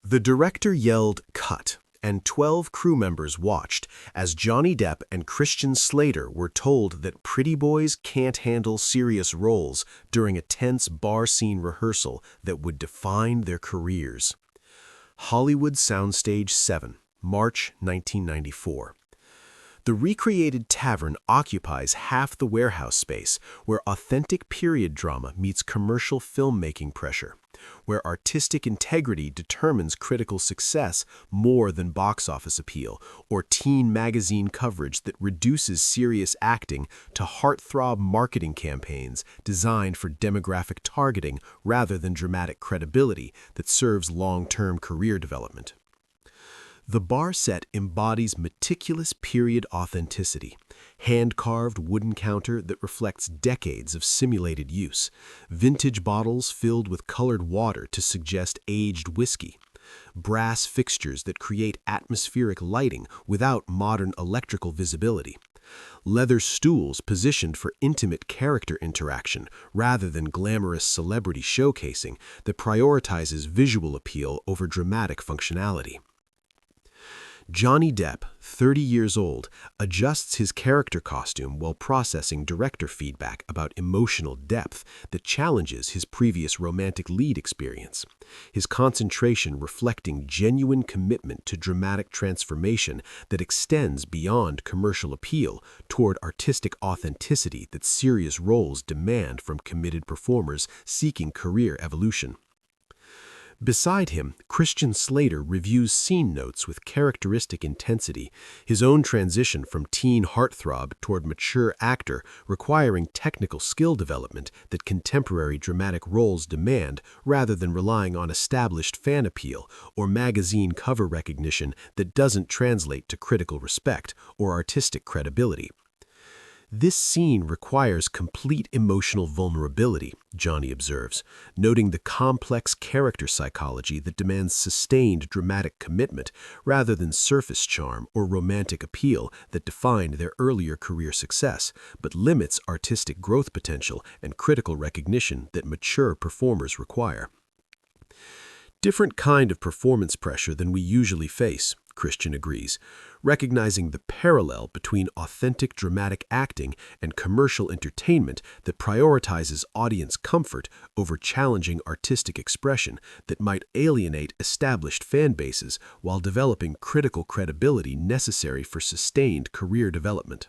The director yelled, "Cut," and 12 crew members watched as Johnny Depp and Christian Slater were told that pretty boys can't handle serious roles during a tense bar scene rehearsal that would define their careers. Hollywood Soundstage 7, March 1994. The recreated tavern occupies half the warehouse space where authentic period drama meets commercial filmmaking pressure, where artistic integrity determines critical success more than box office appeal or teen magazine coverage that reduces serious acting to heartthrob marketing campaigns designed for demographic targeting rather than dramatic credibility that serves long-term career development. The bar set embodies meticulous period authenticity, hand-carved wooden counter that reflects decades of simulated use, vintage bottles filled with colored water to suggest aged whiskey, brass fixtures that create atmospheric lighting without modern electrical visibility, leather stools positioned for intimate character interaction rather than glamorous celebrity showcasing that prioritizes visual appeal over dramatic functionality. Johnny Depp, 30 years old, adjusts his character costume while processing director feedback about emotional depth that challenges his previous romantic lead experience, his concentration reflecting genuine commitment to dramatic transformation that extends beyond commercial appeal toward artistic authenticity that serious roles demand from committed performers seeking career evolution. Beside him, Christian Slater reviews scene notes with characteristic intensity, his own transition from teen heartthrob toward mature actor requiring technical skill development that contemporary dramatic roles demand rather than relying on established fan appeal or magazine cover recognition that doesn't translate to critical respect or artistic credibility. This scene requires complete emotional vulnerability, Johnny observes, noting the complex character psychology that demands sustained dramatic commitment rather than surface charm or romantic appeal that defined their earlier career success, but limits artistic growth potential and critical recognition that mature performers require. Different kind of performance pressure than we usually face, Christian agrees, recognizing the parallel between authentic dramatic acting and commercial entertainment that prioritizes audience comfort over challenging artistic expression that might alienate established fan bases while developing critical credibility necessary for sustained career development.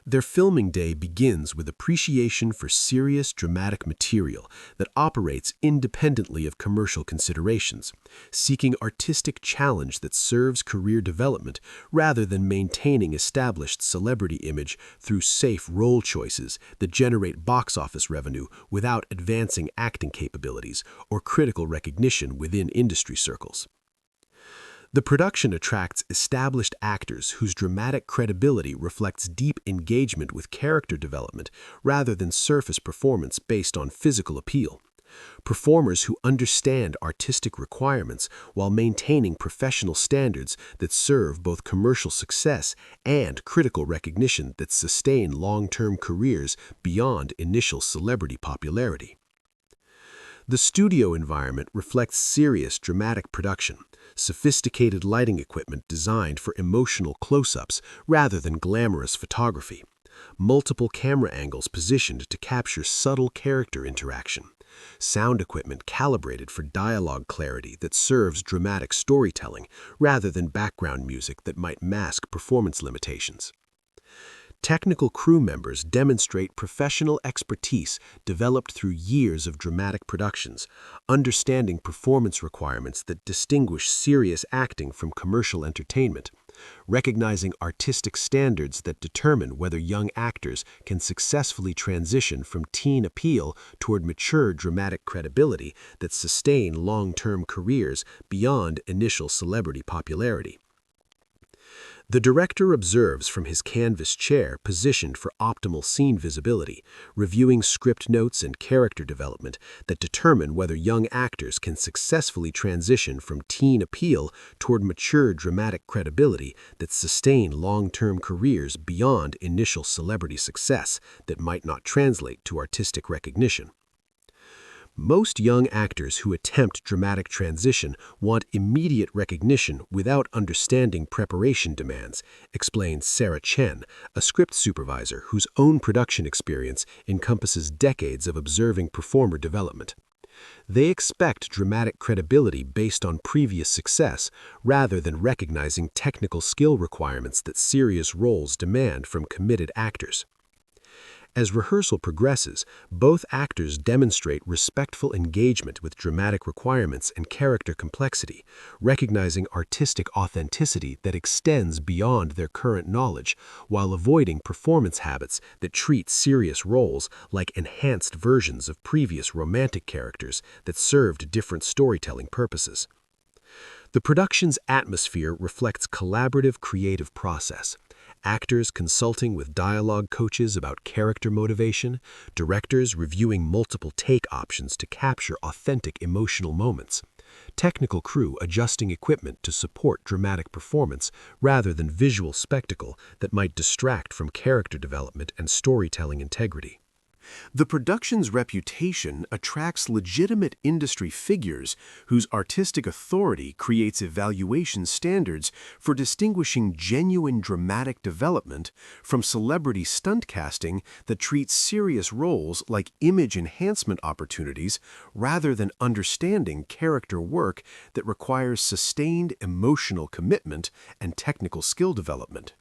Their filming day begins with appreciation for serious dramatic material that operates independently of commercial considerations, seeking artistic challenge that serves career development rather than maintaining established celebrity image through safe role choices that generate box office revenue without advancing acting capabilities or critical recognition within industry circles. The production attracts established actors whose dramatic credibility reflects deep engagement with character development rather than surface performance based on physical appeal. Performers who understand artistic requirements while maintaining professional standards that serve both commercial success and critical recognition that sustain long-term careers beyond initial celebrity popularity. The studio environment reflects serious dramatic production, sophisticated lighting equipment designed for emotional close-ups rather than glamorous photography, multiple camera angles positioned to capture subtle character interaction, sound equipment calibrated for dialogue clarity that serves dramatic storytelling rather than background music that might mask performance limitations. Technical crew members demonstrate professional expertise developed through years of dramatic productions, understanding performance requirements that distinguish serious acting from commercial entertainment, recognizing artistic standards that determine whether young actors can successfully transition from teen appeal toward mature dramatic credibility that sustain long-term careers beyond initial celebrity popularity. The director observes from his canvas chair positioned for optimal scene visibility, reviewing script notes and character development that determine whether young actors can successfully transition from teen appeal toward mature dramatic credibility that sustain long-term careers beyond initial celebrity success that might not translate to artistic recognition. Most young actors who attempt dramatic transition want immediate recognition without understanding preparation demands, explains Sarah Chen, a script supervisor whose own production experience encompasses decades of observing performer development. They expect dramatic credibility based on previous success rather than recognizing technical skill requirements that serious roles demand from committed actors. As rehearsal progresses, both actors demonstrate respectful engagement with dramatic requirements and character complexity, recognizing artistic authenticity that extends beyond their current knowledge, while avoiding performance habits that treat serious roles like enhanced versions of previous romantic characters that served different storytelling purposes. The production's atmosphere reflects collaborative creative process. Actors consulting with dialogue coaches about character motivation, directors reviewing multiple take options to capture authentic emotional moments, technical crew adjusting equipment to support dramatic performance rather than visual spectacle that might distract from character development and storytelling integrity. The production's reputation attracts legitimate industry figures whose artistic authority creates evaluation standards for distinguishing genuine dramatic development from celebrity stunt casting that treats serious roles like image enhancement opportunities rather than understanding character work that requires sustained emotional commitment and technical skill development.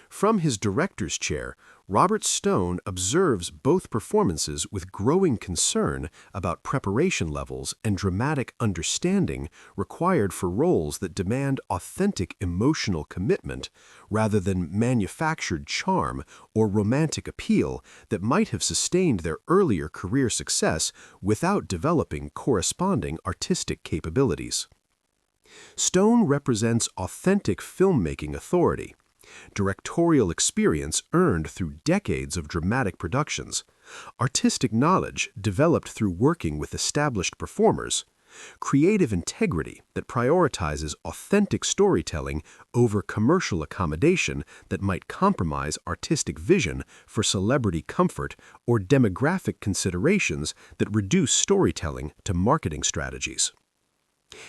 From his director's chair, Robert Stone observes both performances with growing concern about preparation levels and dramatic understanding required for roles that demand authentic emotional commitment rather than manufactured charm or romantic appeal that might have sustained their earlier career success without developing corresponding artistic capabilities. Stone represents authentic filmmaking authority, directorial experience earned through decades of dramatic productions, artistic knowledge developed through working with established performers, creative integrity that prioritizes authentic storytelling over commercial accommodation that might compromise artistic vision for celebrity comfort or demographic considerations that reduce storytelling to marketing strategies.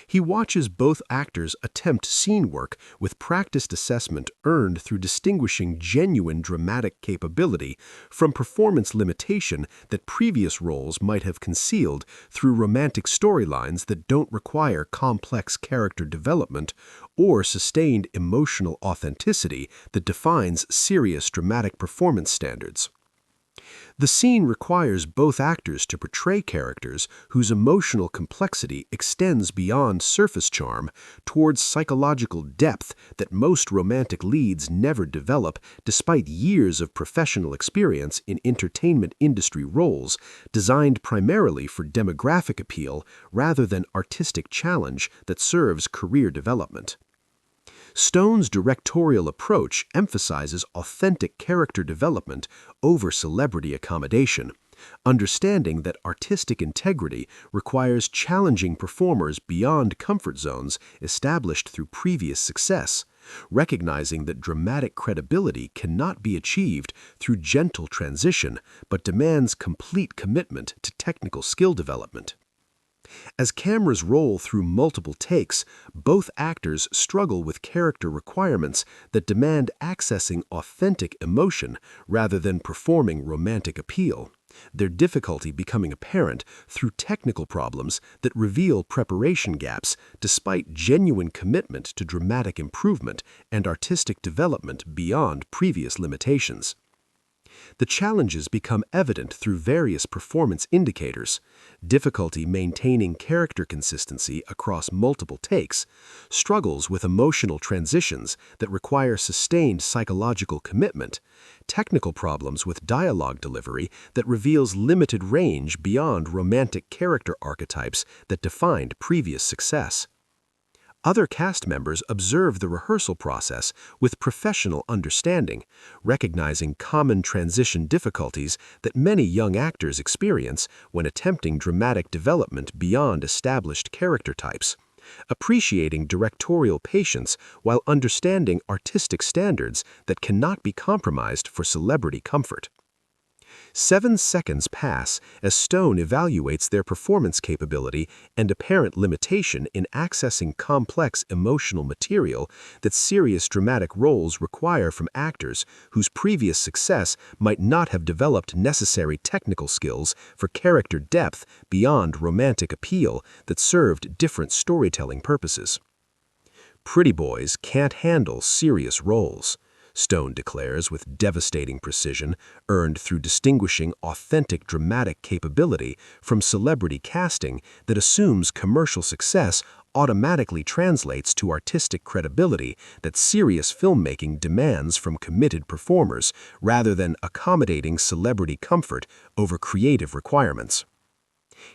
He watches both actors attempt scene work with practiced assessment earned through distinguishing genuine dramatic capability from performance limitation that previous roles might have concealed through romantic storylines that don't require complex character development or sustained emotional authenticity that defines serious dramatic performance standards. The scene requires both actors to portray characters whose emotional complexity extends beyond surface charm towards psychological depth that most romantic leads never develop despite years of professional experience in entertainment industry roles designed primarily for demographic appeal rather than artistic challenge that serves career development. Stone's directorial approach emphasizes authentic character development over celebrity accommodation, understanding that artistic integrity requires challenging performers beyond comfort zones established through previous success, recognizing that dramatic credibility cannot be achieved through gentle transition but demands complete commitment to technical skill development. As cameras roll through multiple takes, both actors struggle with character requirements that demand accessing authentic emotion rather than performing romantic appeal, their difficulty becoming apparent through technical problems that reveal preparation gaps despite genuine commitment to dramatic improvement and artistic development beyond previous limitations. The challenges become evident through various performance indicators: difficulty maintaining character consistency across multiple takes, struggles with emotional transitions that require sustained psychological commitment, technical problems with dialogue delivery that reveals limited range beyond romantic character archetypes that defined previous success. Other cast members observe the rehearsal process with professional understanding, recognizing common transition difficulties that many young actors experience when attempting dramatic development beyond established character types, appreciating directorial patience while understanding artistic standards that cannot be compromised for celebrity comfort. 7 seconds pass as Stone evaluates their performance capability and apparent limitation in accessing complex emotional material that serious dramatic roles require from actors whose previous success might not have developed necessary technical skills for character depth beyond romantic appeal that served different storytelling purposes. Pretty boys can't handle serious roles, Stone declares with devastating precision, earned through distinguishing authentic dramatic capability from celebrity casting that assumes commercial success automatically translates to artistic credibility that serious filmmaking demands from committed performers rather than accommodating celebrity comfort over creative requirements.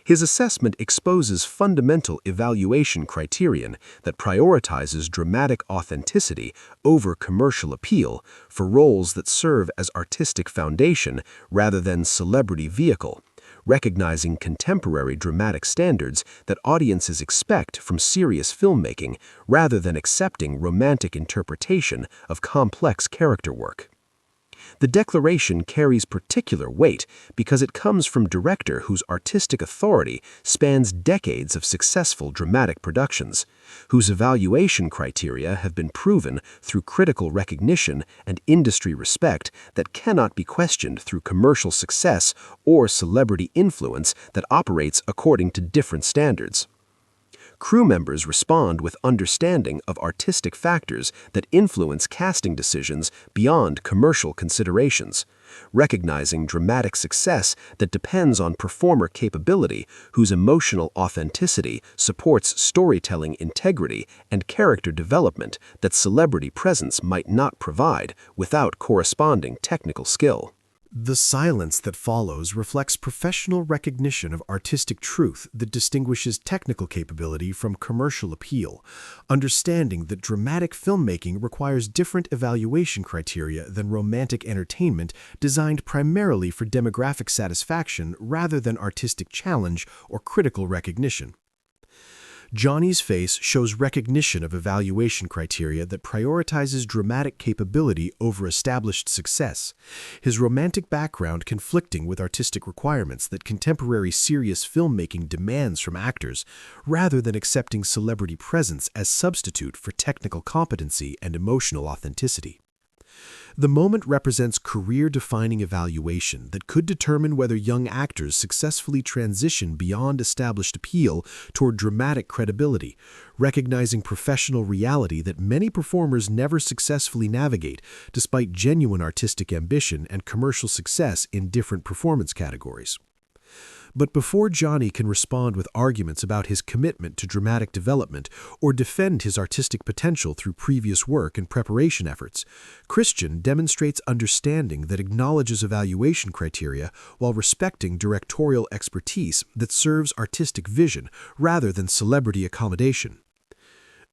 His assessment exposes fundamental evaluation criterion that prioritizes dramatic authenticity over commercial appeal for roles that serve as artistic foundation rather than celebrity vehicle, recognizing contemporary dramatic standards that audiences expect from serious filmmaking rather than accepting romantic interpretation of complex character work. The declaration carries particular weight because it comes from a director whose artistic authority spans decades of successful dramatic productions, whose evaluation criteria have been proven through critical recognition and industry respect that cannot be questioned through commercial success or celebrity influence that operates according to different standards. Crew members respond with understanding of artistic factors that influence casting decisions beyond commercial considerations, recognizing dramatic success that depends on performer capability whose emotional authenticity supports storytelling integrity and character development that celebrity presence might not provide without corresponding technical skill. The silence that follows reflects professional recognition of artistic truth that distinguishes technical capability from commercial appeal, understanding that dramatic filmmaking requires different evaluation criteria than romantic entertainment designed primarily for demographic satisfaction rather than artistic challenge or critical recognition. Johnny's face shows recognition of evaluation criteria that prioritizes dramatic capability over established success, his romantic background conflicting with artistic requirements that contemporary serious filmmaking demands from actors, rather than accepting celebrity presence as substitute for technical competency and emotional authenticity. The moment represents career-defining evaluation that could determine whether young actors successfully transition beyond established appeal toward dramatic credibility, recognizing professional reality that many performers never successfully navigate despite genuine artistic ambition and commercial success in different performance categories. But before Johnny can respond with arguments about his commitment to dramatic development or defend his artistic potential through previous work and preparation efforts, Christian demonstrates understanding that acknowledges evaluation criteria while respecting directorial expertise that serves artistic vision rather than celebrity accommodation.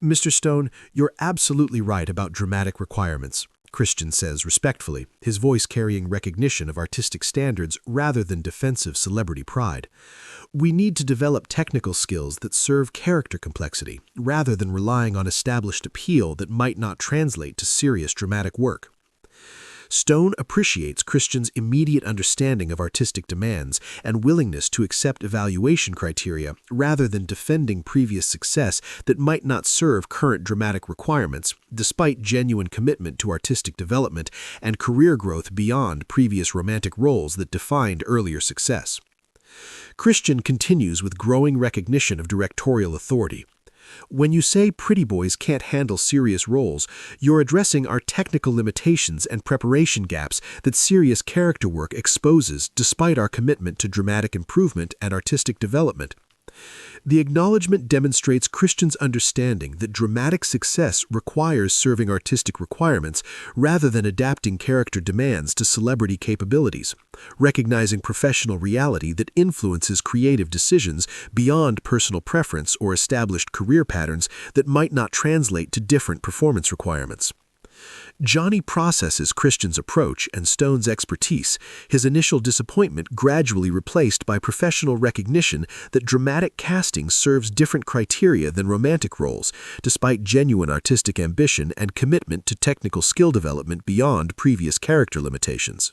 "Mr. Stone, you're absolutely right about dramatic requirements," Christian says respectfully, his voice carrying recognition of artistic standards rather than defensive celebrity pride. "We need to develop technical skills that serve character complexity, rather than relying on established appeal that might not translate to serious dramatic work." Stone appreciates Christian's immediate understanding of artistic demands and willingness to accept evaluation criteria rather than defending previous success that might not serve current dramatic requirements, despite genuine commitment to artistic development and career growth beyond previous romantic roles that defined earlier success. Christian continues with growing recognition of directorial authority. "When you say pretty boys can't handle serious roles, you're addressing our technical limitations and preparation gaps that serious character work exposes despite our commitment to dramatic improvement and artistic development." The acknowledgement demonstrates Christian's understanding that dramatic success requires serving artistic requirements rather than adapting character demands to celebrity capabilities, recognizing professional reality that influences creative decisions beyond personal preference or established career patterns that might not translate to different performance requirements. Johnny processes Christian's approach and Stone's expertise, his initial disappointment gradually replaced by professional recognition that dramatic casting serves different criteria than romantic roles, despite genuine artistic ambition and commitment to technical skill development beyond previous character limitations.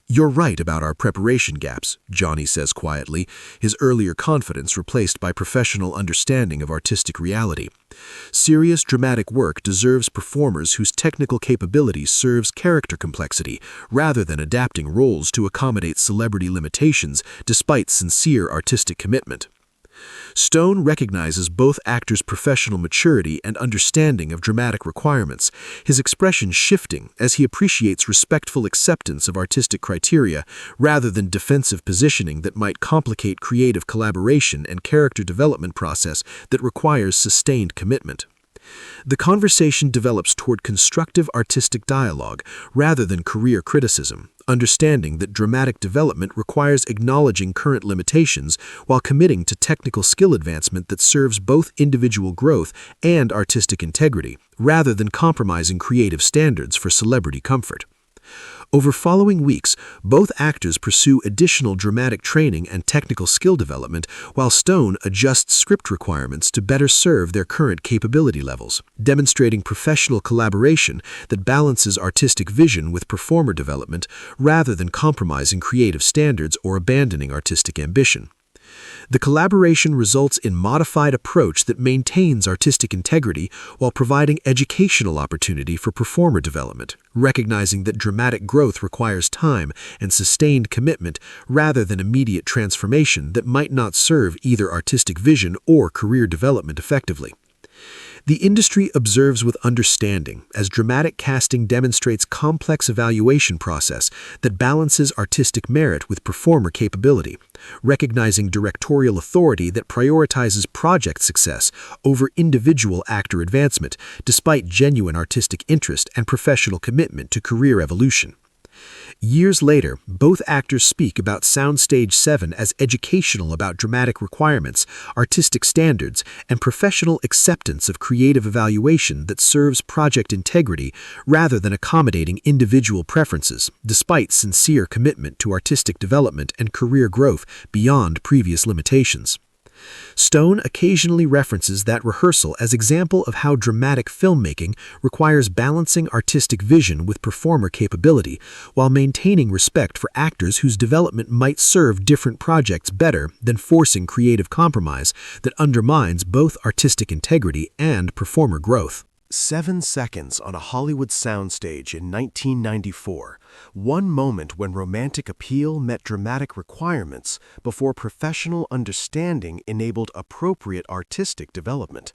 "You're right about our preparation gaps," Johnny says quietly, his earlier confidence replaced by professional understanding of artistic reality. Serious dramatic work deserves performers whose technical capability serves character complexity, rather than adapting roles to accommodate celebrity limitations despite sincere artistic commitment. Stone recognizes both actors' professional maturity and understanding of dramatic requirements, his expression shifting as he appreciates respectful acceptance of artistic criteria rather than defensive positioning that might complicate creative collaboration and character development process that requires sustained commitment. The conversation develops toward constructive artistic dialogue rather than career criticism, understanding that dramatic development requires acknowledging current limitations while committing to technical skill advancement that serves both individual growth and artistic integrity, rather than compromising creative standards for celebrity comfort. Over following weeks, both actors pursue additional dramatic training and technical skill development, while Stone adjusts script requirements to better serve their current capability levels, demonstrating professional collaboration that balances artistic vision with performer development rather than compromising creative standards or abandoning artistic ambition. The collaboration results in a modified approach that maintains artistic integrity while providing educational opportunity for performer development, recognizing that dramatic growth requires time and sustained commitment rather than immediate transformation that might not serve either artistic vision or career development effectively. The industry observes with understanding as dramatic casting demonstrates complex evaluation process that balances artistic merit with performer capability, recognizing directorial authority that prioritizes project success over individual actor advancement, despite genuine artistic interest and professional commitment to career evolution. Years later, both actors speak about Soundstage 7 as educational about dramatic requirements, artistic standards, and professional acceptance of creative evaluation that serves project integrity rather than accommodating individual preferences, despite sincere commitment to artistic development and career growth beyond previous limitations. Stone occasionally references that rehearsal as example of how dramatic filmmaking requires balancing artistic vision with performer capability while maintaining respect for actors whose development might serve different projects better than forcing creative compromise that undermines both artistic integrity and performer growth. 7 seconds on a Hollywood soundstage in 1994, one moment when romantic appeal met dramatic requirements before professional understanding enabled appropriate artistic development.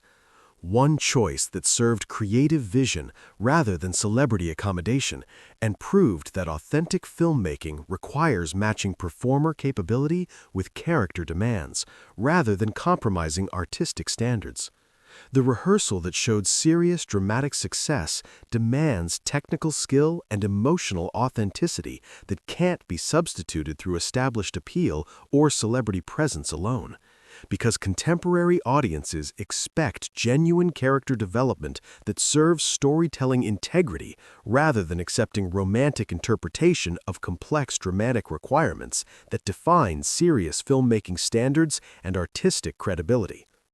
One choice that served creative vision rather than celebrity accommodation and proved that authentic filmmaking requires matching performer capability with character demands rather than compromising artistic standards. The rehearsal that showed serious dramatic success demands technical skill and emotional authenticity that can't be substituted through established appeal or celebrity presence alone. Because contemporary audiences expect genuine character development that serves storytelling integrity rather than accepting romantic interpretation of complex dramatic requirements that define serious filmmaking standards and artistic credibility.